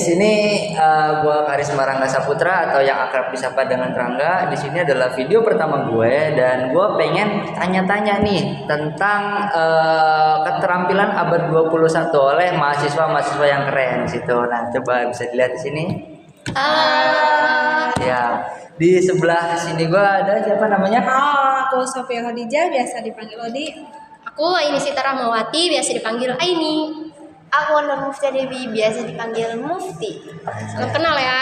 sini gua Karisma Rangga Saputra atau yang akrab disapa dengan Rangga. Di sini adalah video pertama gue dan gue pengen tanya-tanya nih tentang keterampilan abad 21 oleh mahasiswa-mahasiswa yang keren di situ. Nah, coba bisa dilihat di sini. Ya, di sebelah sini gue ada siapa namanya? Aku Sofia Khadijah, biasa dipanggil Odi. Aku Aini Sita Rahmawati, biasa dipanggil Aini. Aku Nur Mufti Dewi, biasa dipanggil Mufti. Kenal ya?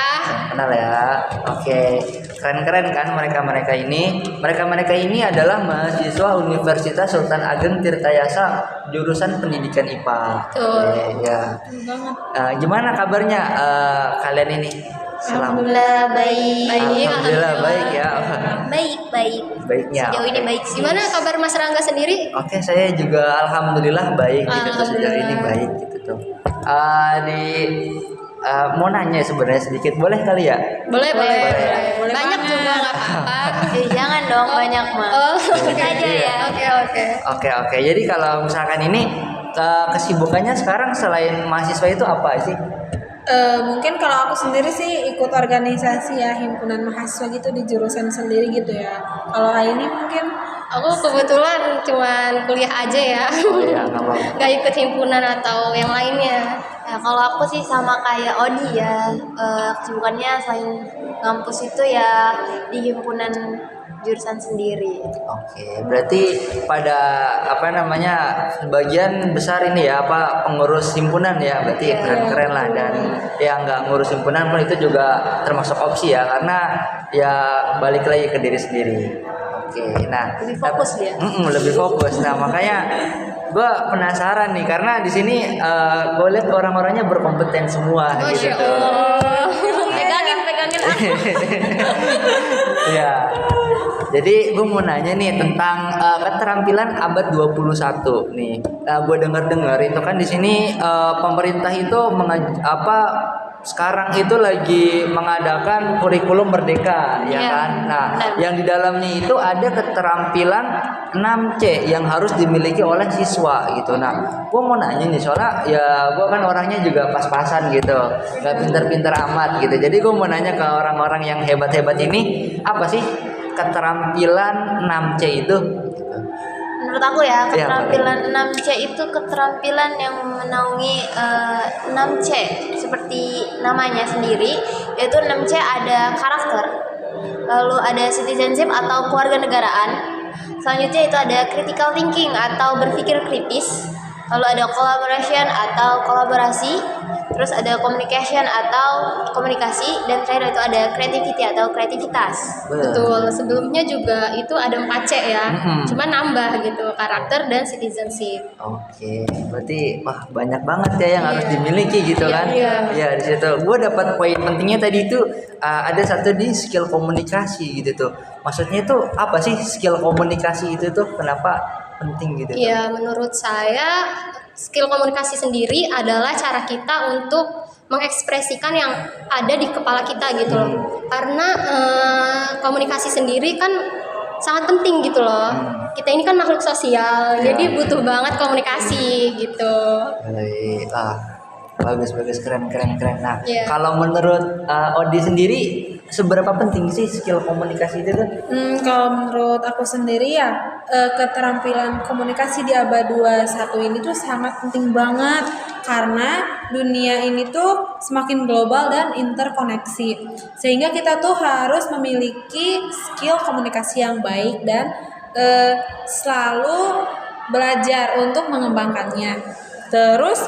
Kenal ya. Oke, keren-keren kan mereka-mereka ini. Mereka-mereka ini adalah mahasiswa Universitas Sultan Ageng Tirtayasa jurusan Pendidikan IPA. Betul. Ya. Gimana kabarnya kalian ini? Alhamdulillah baik. Alhamdulillah baik ya. Baik. Baiknya. Sejauh ini baik sih. Gimana kabar Mas Rangga sendiri? Oke, saya juga alhamdulillah baik gitu tuh, sejauh ini baik gitu tuh. Mau nanya sebenarnya sedikit, boleh kali ya? Boleh. Boleh Banyak banget. juga nggak apa-apa. Jangan dong banyak mah. Oh, Kita aja ya. Oke. Jadi kalau misalkan ini kesibukannya sekarang selain mahasiswa itu apa sih? Mungkin kalau aku sendiri sih ikut organisasi ya, himpunan mahasiswa gitu di jurusan sendiri gitu ya. Kalau ini mungkin Aku kebetulan cuman kuliah aja ya. Oh iya, nggak apa-apa. Nggak ikut himpunan atau yang lainnya. Ya, kalau aku sih sama kayak Odi ya. Kesibukannya selain ngampus itu ya di himpunan jurusan sendiri. Oke, berarti pada sebagian besar ini ya pengurus himpunan ya, berarti keren-keren lah. Dan yang nggak ngurus himpunan pun itu juga termasuk opsi ya, karena ya balik lagi ke diri sendiri. Oke, nah Lebih fokus dia. lebih fokus. Nah makanya gue penasaran nih, karena di sini gue lihat orang-orangnya berkompeten semua gitu. Masya Allah. Pegangin. Ya. Jadi gue mau nanya nih tentang keterampilan abad 21 nih. Gue dengar itu kan di sini pemerintah itu sekarang itu lagi mengadakan kurikulum merdeka ya kan. Nah, yang di dalamnya itu ada keterampilan 6C yang harus dimiliki oleh siswa gitu. Nah, gue mau nanya nih soalnya ya gue kan orangnya juga pas-pasan gitu, nggak pintar-pintar amat gitu. Jadi gue mau nanya ke orang-orang yang hebat-hebat ini, apa sih keterampilan 6C itu? Menurut aku ya, keterampilan 6C itu keterampilan yang menaungi 6C seperti namanya sendiri, yaitu 6C ada karakter, lalu ada citizenship atau kewarganegaraan, selanjutnya itu ada critical thinking atau berpikir kritis, lalu ada collaboration atau kolaborasi, terus ada communication atau komunikasi, dan terakhir itu ada creativity atau kreativitas. Betul, sebelumnya juga itu ada 4C ya. Cuma nambah gitu, karakter dan citizenship. Oke, berarti banyak banget ya yang harus dimiliki gitu kan? Iya. Iya, di situ. Gue dapat poin pentingnya tadi itu ada satu di skill komunikasi gitu tuh. Maksudnya itu apa sih skill komunikasi itu tuh? Kenapa penting gitu? Iya, menurut saya skill komunikasi sendiri adalah cara kita untuk mengekspresikan yang ada di kepala kita gitu loh. Karena komunikasi sendiri kan sangat penting gitu loh. Kita ini kan makhluk sosial, jadi butuh banget komunikasi gitu. Baik, bagus keren. Nah, Iya. kalau menurut Odi sendiri seberapa penting sih skill komunikasi itu tuh? kalau menurut aku sendiri ya, keterampilan komunikasi di abad 21 ini tuh sangat penting banget, karena dunia ini tuh semakin global dan interkoneksi, sehingga kita tuh harus memiliki skill komunikasi yang baik dan selalu belajar untuk mengembangkannya. Terus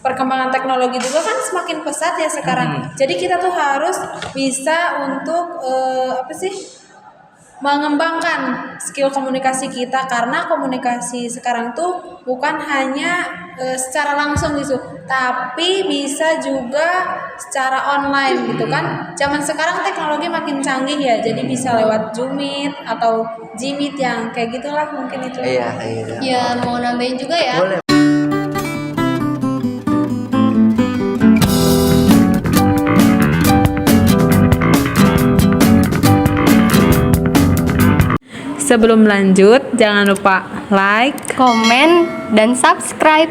perkembangan teknologi juga kan semakin pesat ya sekarang. Jadi kita tuh harus bisa untuk mengembangkan skill komunikasi kita, karena komunikasi sekarang tuh bukan hanya secara langsung gitu, tapi bisa juga secara online gitu kan. Zaman sekarang teknologi makin canggih ya, jadi bisa lewat Zoom Meet atau Gmeet yang kayak gitulah mungkin itu. Iya. Ya, mau nambahin juga ya. Boleh. Sebelum lanjut, jangan lupa like, Komen dan subscribe.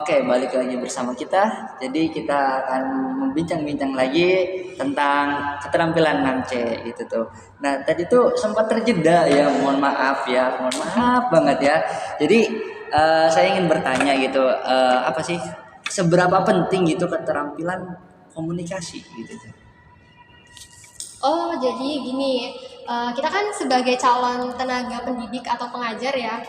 Oke, balik lagi bersama kita. Jadi kita akan membincang-bincang lagi tentang keterampilan 6C gitu tuh. Nah, tadi tuh sempat terjeda ya, mohon maaf banget ya. Jadi saya ingin bertanya gitu, apa sih seberapa penting gitu keterampilan komunikasi gitu tuh? Oh, jadi gini, kita kan sebagai calon tenaga pendidik atau pengajar ya,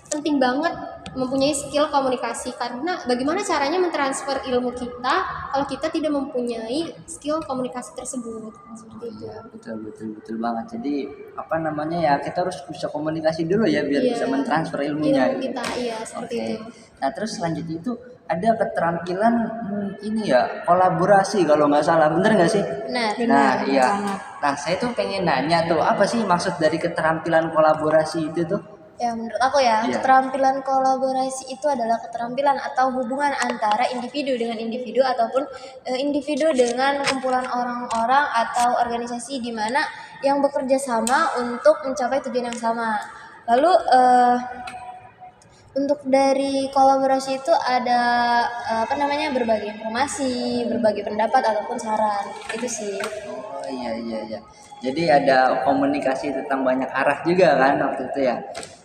penting banget mempunyai skill komunikasi karena bagaimana caranya mentransfer ilmu kita kalau kita tidak mempunyai skill komunikasi tersebut. Seperti itu. Iya, betul banget. Jadi apa namanya ya, kita harus bisa komunikasi dulu ya biar Iya. bisa mentransfer ilmunya. Ilmu kita, iya seperti Oke. itu. Nah, terus selanjutnya itu ada keterampilan ini ya, kolaborasi kalau nggak salah, bener nggak sih? Benar. Nah, Benar iya. banget. Nah, saya tuh pengen nanya tuh, apa sih maksud dari keterampilan kolaborasi itu tuh? Ya, menurut aku ya, Iya. keterampilan kolaborasi itu adalah keterampilan atau hubungan antara individu dengan individu ataupun individu dengan kumpulan orang-orang atau organisasi di mana yang bekerja sama untuk mencapai tujuan yang sama. Lalu untuk dari kolaborasi itu ada berbagi informasi, berbagi pendapat ataupun saran. Itu sih. Oh iya. Jadi ada komunikasi tentang banyak arah juga kan waktu itu ya.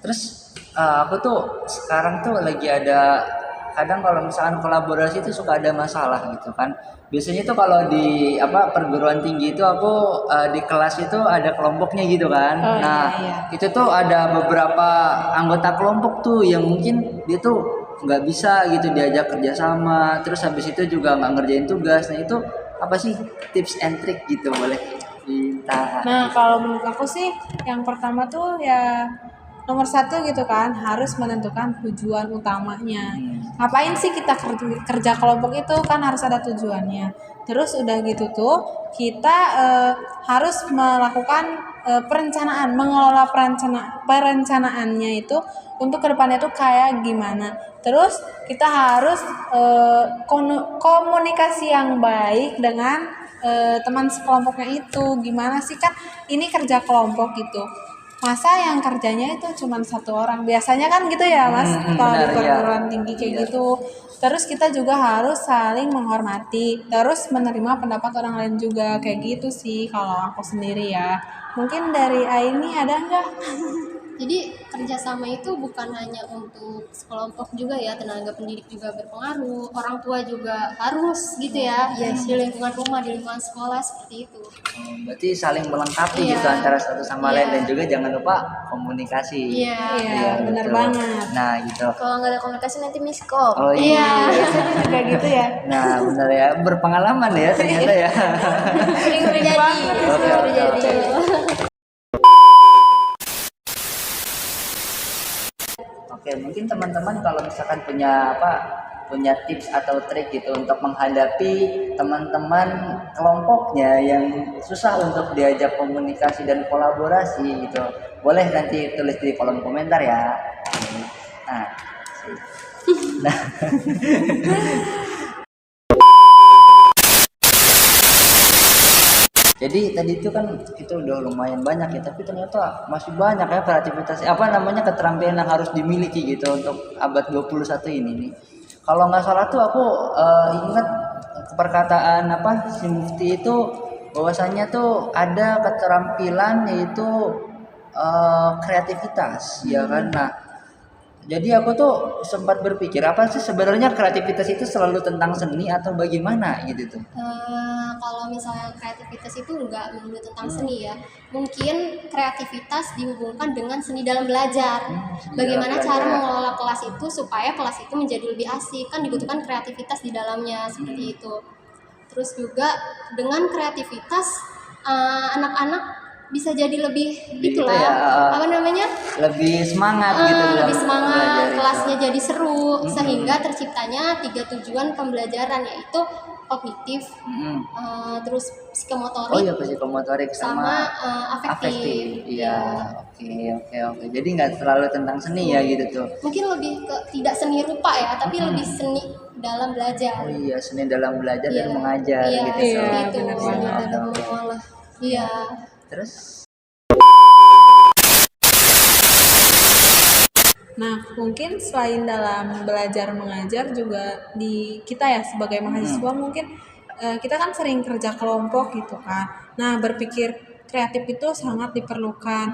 Terus aku tuh sekarang tuh lagi ada, kadang kalau misalkan kolaborasi itu suka ada masalah gitu kan. Biasanya tuh kalau di perguruan tinggi itu aku di kelas itu ada kelompoknya gitu kan. Oh, Nah, iya. itu tuh ada beberapa anggota kelompok tuh yang mungkin dia tuh nggak bisa gitu diajak kerjasama. Terus habis itu juga nggak ngerjain tugas. Nah, itu apa sih tips and trick gitu, boleh minta? Nah, kalau menurut aku sih yang pertama tuh ya nomor satu gitu kan, harus menentukan tujuan utamanya. Ngapain sih kita kerja kelompok itu, kan harus ada tujuannya. Terus udah gitu tuh kita harus melakukan perencanaan, mengelola perencanaannya itu untuk kedepannya tuh kayak gimana. Terus kita harus komunikasi yang baik dengan teman sekelompoknya itu. Gimana sih, kan ini kerja kelompok gitu, masa yang kerjanya itu cuma satu orang, biasanya kan gitu ya Mas, kalau di benar, perguruan iya. tinggi kayak Iya. gitu. Terus kita juga harus saling menghormati, terus menerima pendapat orang lain juga, kayak gitu sih kalau aku sendiri ya. Mungkin dari Aini ada nggak? Jadi kerjasama itu bukan hanya untuk sekelompok juga ya, tenaga pendidik juga berpengaruh, orang tua juga harus gitu ya, di lingkungan rumah, di lingkungan sekolah seperti itu. Berarti saling melengkapi Iya. gitu antara satu sama Iya. lain, dan juga jangan lupa komunikasi. Iya. Iya, benar betul. banget. Nah gitu. Kalau nggak ada komunikasi nanti miskom. Oh iya. Biasanya juga gitu ya. Nah benar ya, berpengalaman ya ternyata ya. Sering terjadi. Sering terjadi. Oke, mungkin teman-teman kalau misalkan punya tips atau trik gitu untuk menghadapi teman-teman kelompoknya yang susah untuk diajak komunikasi dan kolaborasi gitu, boleh nanti tulis di kolom komentar ya. Nah, nah. Jadi tadi itu kan itu udah lumayan banyak ya, tapi ternyata masih banyak ya kreativitas, keterampilan yang harus dimiliki gitu untuk abad 21 ini nih. Kalau nggak salah tuh aku ingat perkataan si Mufti itu, bahwasanya tuh ada keterampilan yaitu kreativitas, ya kan. Nah, jadi aku tuh sempat berpikir, apa sih sebenarnya kreativitas itu selalu tentang seni atau bagaimana gitu tuh? Kalau misalnya kreativitas itu nggak melulu tentang seni ya, mungkin kreativitas dihubungkan dengan seni dalam belajar. Seni Bagaimana dalam cara belajar. mengelola kelas itu supaya kelas itu menjadi lebih asik, kan dibutuhkan kreativitas di dalamnya seperti itu. Terus juga dengan kreativitas anak-anak bisa jadi lebih Lebih itulah gitu ya, lebih semangat gitu dalam lebih semangat, belajar itu. kelasnya jadi seru, sehingga terciptanya 3 tujuan pembelajaran, yaitu kognitif, Mm-mm. terus Oh psikomotorik, iya, psikomotorik sama afektif. Iya, oke. Jadi nggak terlalu tentang seni ya gitu tuh. Mungkin lebih ke tidak seni rupa ya, tapi lebih seni dalam belajar. Oh iya, seni dalam belajar Iya. dan mengajar Iya, gitu. seperti itu. benar Seni banget. dalam Oke. mengolah. Iya. Terus Nah, mungkin selain dalam belajar mengajar juga di kita ya sebagai mahasiswa mungkin kita kan sering kerja kelompok gitu kan. Nah, berpikir kreatif itu sangat diperlukan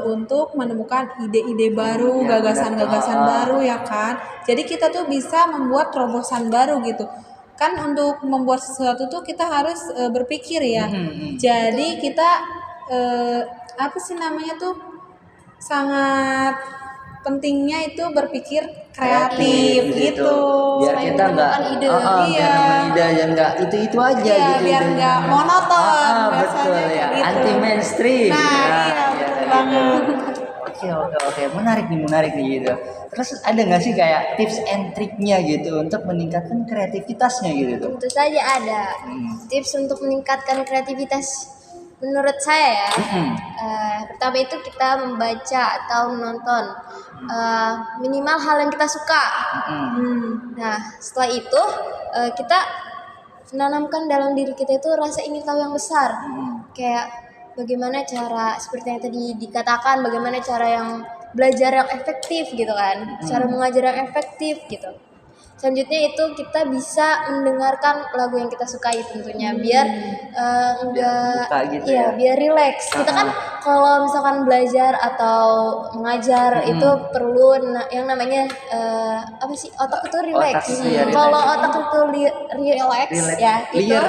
untuk menemukan ide-ide baru, Ya, gagasan-gagasan benar. baru ya kan. Jadi kita tuh bisa membuat terobosan baru gitu. Kan untuk membuat sesuatu tuh kita harus berpikir ya. Jadi kita apa sih namanya tuh sangat pentingnya itu berpikir kreatif gitu. biar Selain kita nggak menemukan ide. biar Iya. nemuin ide yang nggak itu aja Iya, gitu biar idenya. nggak monoton Betul biasanya ya, gitu. anti mainstream. Nah, iya, betul banget. Oke, menarik nih gitu. Terus ada nggak sih kayak tips and triknya gitu untuk meningkatkan kreativitasnya gitu tuh? Tentu saja ada tips untuk meningkatkan kreativitas. Menurut saya ya, pertama itu kita membaca atau menonton minimal hal yang kita suka. Nah, setelah itu kita menanamkan dalam diri kita itu rasa ingin tahu yang besar. Kayak bagaimana cara, seperti yang tadi dikatakan, bagaimana cara yang belajar yang efektif gitu kan, cara mengajar yang efektif gitu. Selanjutnya itu kita bisa mendengarkan lagu yang kita sukai tentunya biar enggak terbuka gitu iya, ya. biar relax. Kita kan kalau misalkan belajar atau mengajar itu perlu yang namanya apa sih, otak itu relax. Otak, iya, relax. Kalau otak itu relax ya itu Liar.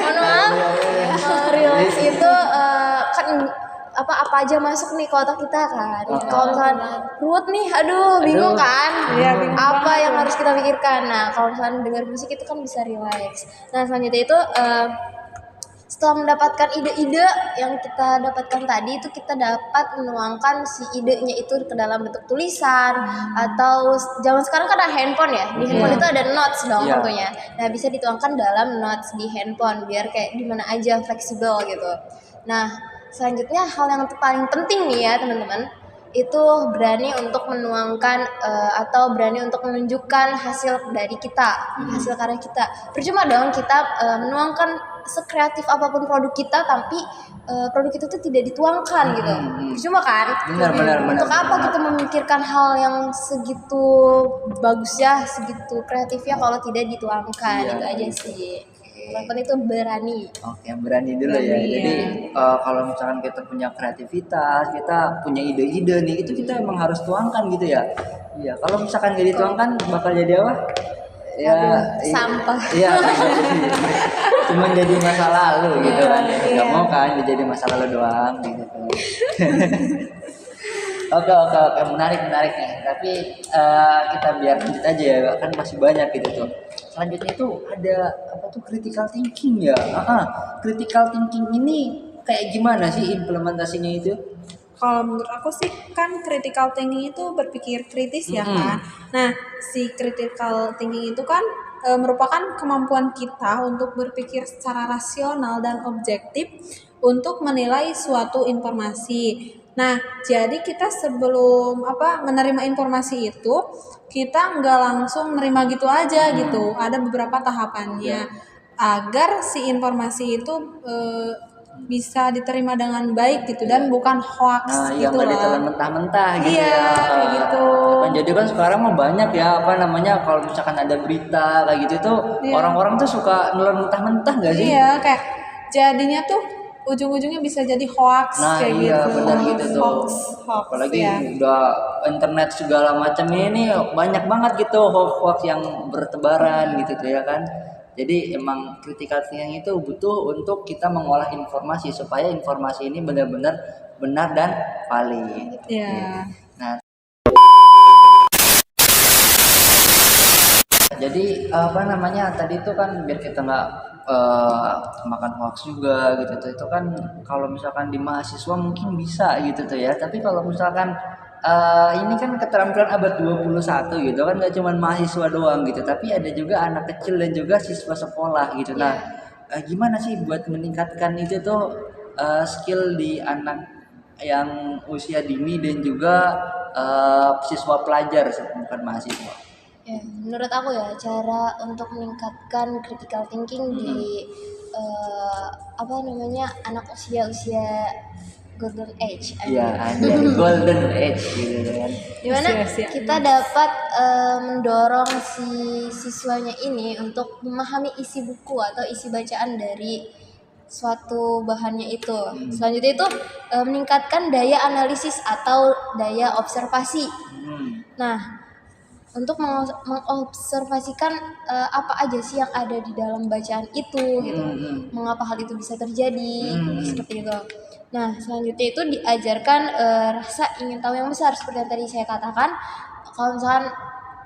mohon maaf, relax itu kan apa aja masuk nih ke otak kita kan. Kalau misalkan ruwet nih, aduh bingung kan. Iya, bingung Apa banget yang tuh. harus kita pikirkan. Nah, kalau misalkan dengar musik itu kan bisa relax. Nah, selanjutnya itu setelah mendapatkan ide-ide yang kita dapatkan tadi itu kita dapat menuangkan si idenya itu ke dalam bentuk tulisan atau zaman sekarang kan ada handphone ya. Di handphone itu ada notes dong Iya. tentunya. Nah, bisa dituangkan dalam notes di handphone biar kayak di mana aja fleksibel gitu. Nah, selanjutnya hal yang paling penting nih ya teman-teman, itu berani untuk menuangkan atau berani untuk menunjukkan hasil dari kita, hasil karya kita. Percuma dong kita menuangkan sekreatif apapun produk kita, tapi produk itu tuh tidak dituangkan gitu. Percuma kan? Benar. Untuk apa kita memikirkan hal yang segitu bagusnya, segitu kreatifnya kalau tidak dituangkan? Iya. Itu aja sih. Yang penting itu berani. Oke, berani dulu ya. Berani, Jadi kalau misalkan kita punya kreativitas, kita punya ide-ide nih, itu kita emang harus tuangkan gitu ya. Iya, kalau misalkan gak dituangkan bakal jadi apa? Ya, sampah. Iya, cuma jadi masa lalu gitu kan. Iya. Gak mau kan jadi masa lalu doang gitu. Oke, menarik nih. Tapi kita biar lanjut aja ya, kan masih banyak gitu tuh. Selanjutnya itu ada apa tuh, critical thinking ya. Critical thinking ini kayak gimana sih implementasinya itu? Kalau menurut aku sih kan critical thinking itu berpikir kritis ya kan. Nah, si critical thinking itu kan merupakan kemampuan kita untuk berpikir secara rasional dan objektif untuk menilai suatu informasi. Nah, jadi kita sebelum menerima informasi itu, kita nggak langsung nerima gitu aja gitu. Ada beberapa tahapannya agar si informasi itu bisa diterima dengan baik gitu dan bukan hoax Yang gitu nggak lah. ditelan mentah-mentah gitu Iya, ya. kayak gitu. Kan jadi kan sekarang mah banyak ya kalau misalkan ada berita kayak gitu tuh Iya. orang-orang tuh suka nelan mentah-mentah nggak sih? Iya, kayak jadinya tuh ujung-ujungnya bisa jadi hoax Nah kayak iya gitu. benar gitu tuh. Hoax Apalagi ya. udah internet segala macam ini banyak banget gitu hoax yang bertebaran gitu tuh ya kan. Jadi emang critical thinking itu butuh untuk kita mengolah informasi supaya informasi ini benar-benar benar dan valid. Iya. Nah, jadi tadi itu kan biar kita nggak makan hoax juga gitu tuh, itu kan kalau misalkan di mahasiswa mungkin bisa gitu tuh ya, tapi kalau misalkan ini kan keterampilan abad 21 gitu kan, nggak cuma mahasiswa doang gitu, tapi ada juga anak kecil dan juga siswa sekolah gitu. Nah gimana sih buat meningkatkan itu tuh skill di anak yang usia dini dan juga siswa pelajar bukan mahasiswa? Ya, menurut aku ya cara untuk meningkatkan critical thinking di anak usia golden age. Iya, ada golden age gitu kan. Dimana Usia-usia kita dapat mendorong si siswanya ini untuk memahami isi buku atau isi bacaan dari suatu bahannya itu. Selanjutnya itu meningkatkan daya analisis atau daya observasi. Nah, untuk mengobservasikan apa aja sih yang ada di dalam bacaan itu gitu. Mengapa hal itu bisa terjadi seperti itu. Nah, selanjutnya itu diajarkan rasa ingin tahu yang besar seperti yang tadi saya katakan. Kalau misalkan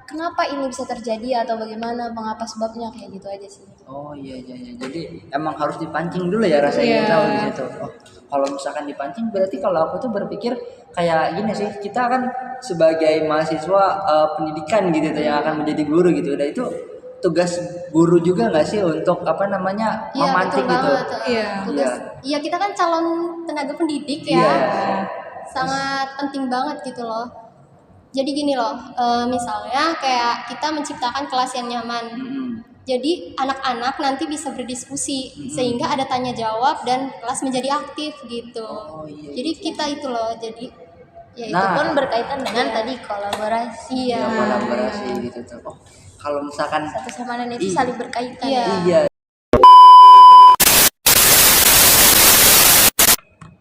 kenapa ini bisa terjadi atau bagaimana, mengapa sebabnya, kayak gitu aja sih. Oh iya. Jadi emang harus dipancing dulu ya rasa ingin tahu di situ. Oh, kalau misalkan dipancing berarti kalau aku tuh berpikir kayak gini sih, kita kan sebagai mahasiswa pendidikan gitu tuh yang akan menjadi guru gitu. Dan itu tugas guru juga nggak sih untuk Iya, memancing betul gitu. banget. Iya. Tugas. Iya, kita kan calon tenaga pendidik ya. Iya. Sangat penting banget gitu loh. Jadi gini loh, misalnya kayak kita menciptakan kelas yang nyaman. Jadi anak-anak nanti bisa berdiskusi sehingga ada tanya jawab dan kelas menjadi aktif gitu. Oh, iya. Jadi kita itu loh, jadi ya itu Nah. Pun berkaitan dengan tadi kolaborasi. iya. Ya, kolaborasi gitu tuh. Oh, kalau misalkan Satu sama lain itu saling berkaitan. Iya. iya.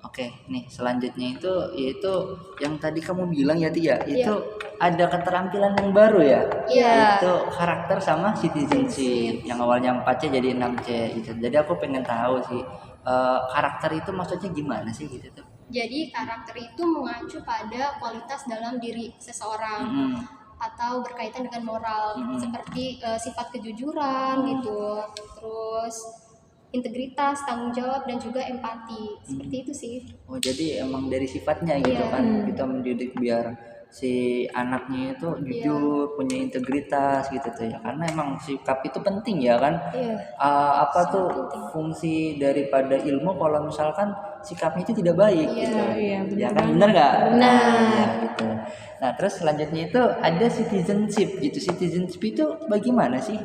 Oke, nih selanjutnya itu yaitu yang tadi kamu bilang ya Tia, itu ada keterampilan yang baru ya. Iya. Itu karakter sama citizenship. Yang awalnya 4C jadi 6C gitu. Jadi aku pengen tahu sih karakter itu maksudnya gimana sih gitu tuh. Jadi karakter itu mengacu pada kualitas dalam diri seseorang atau berkaitan dengan moral seperti sifat kejujuran gitu, terus integritas, tanggung jawab dan juga empati. Seperti itu sih. Oh, jadi emang dari sifatnya gitu Iya. kan kita mendidik biar si anaknya itu jujur, punya integritas gitu tuh ya. Karena emang sikap itu penting ya kan. Apa tuh fungsi daripada ilmu kalau misalkan sikapnya itu tidak baik gitu. iya, Ya kan benar nggak? Benar. Ya, gitu. Nah, terus selanjutnya itu ada citizenship gitu. Citizenship itu bagaimana sih?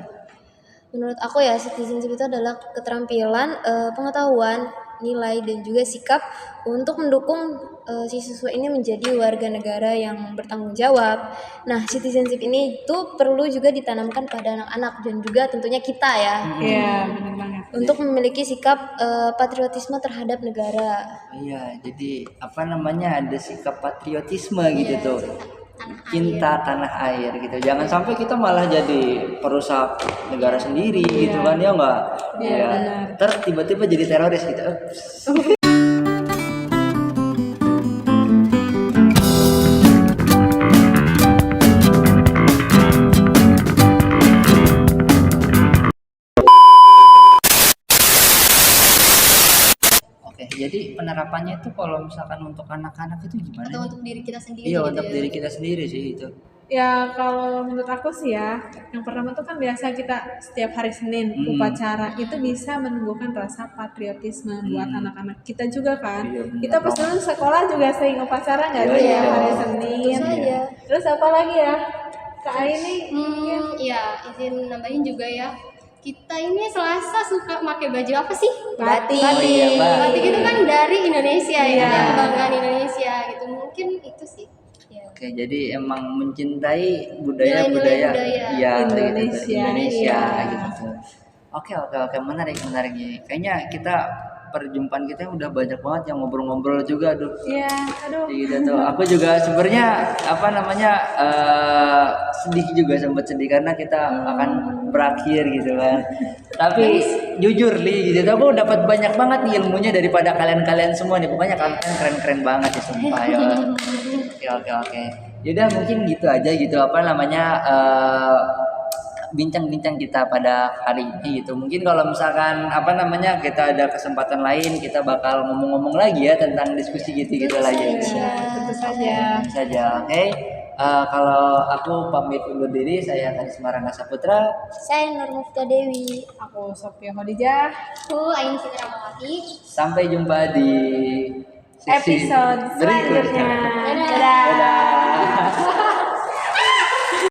Menurut aku ya, citizenship itu adalah keterampilan, pengetahuan, nilai dan juga sikap untuk mendukung si siswa ini menjadi warga negara yang bertanggung jawab. Nah, citizenship ini tuh perlu juga ditanamkan pada anak-anak dan juga tentunya kita ya, Iya, benar banget. untuk memiliki sikap patriotisme terhadap negara. Iya, jadi apa namanya ada sikap patriotisme gitu tuh. Cinta tanah air gitu. Jangan sampai kita malah jadi perusak negara sendiri gitu kan ya enggak? Iya, benar. Ntar tiba-tiba jadi teroris gitu. Oke, jadi penerapannya itu kalau misalkan untuk anak-anak itu gimana? Atau nih? untuk diri kita sendiri Iya, gitu untuk ya. diri kita sendiri sih itu. Ya kalau menurut aku sih ya, yang pertama tuh kan biasa kita setiap hari Senin upacara itu bisa menumbuhkan rasa patriotisme buat anak-anak kita juga kan. Iya, benar Kita pas dulu sekolah juga sering upacara nggak Iya, sih iya. ya hari Senin. saja. Terus apa lagi ya? Kak ini Iya, izin nambahin juga ya. Kita ini Selasa suka pakai baju apa sih? batik. Oh iya, Mbak. Batik itu kan dari Indonesia Iya. ya, kebanggaan Indonesia gitu. Mungkin itu sih. Oke, jadi emang mencintai budaya-budaya Nilai-nilai budaya ya Indonesia. Indonesia Iya. gitu. Oke, menarik nih. Kayaknya kita perjumpaan kita udah banyak banget yang ngobrol-ngobrol juga, aduh. Iya, aduh. Gitu tuh. Aku juga sebenarnya apa namanya sedih juga, sempat sedih karena kita akan berakhir gitu kan. Tapi jujur Li gitu tuh, aku dapat banyak banget nih ilmunya daripada kalian-kalian semua nih. Pokoknya kalian keren-keren banget ya sumpah ya. Oke. Yaudah mungkin gitu aja gitu apa namanya bincang-bincang kita pada hari ini gitu. Mungkin kalau misalkan apa namanya kita ada kesempatan lain kita bakal ngomong-ngomong lagi ya tentang diskusi gitu-gitu lagi. Tentu saja. Saja. Oke. Kalau aku pamit undur diri, saya Tani Semarangga Saputra. Saya Nur Mufta Dewi. Aku Sophia Khadijah. Aku Ain Fitri Rahmawati. Sampai jumpa di sesi Episode berikutnya. selanjutnya. Dadah. Dadah.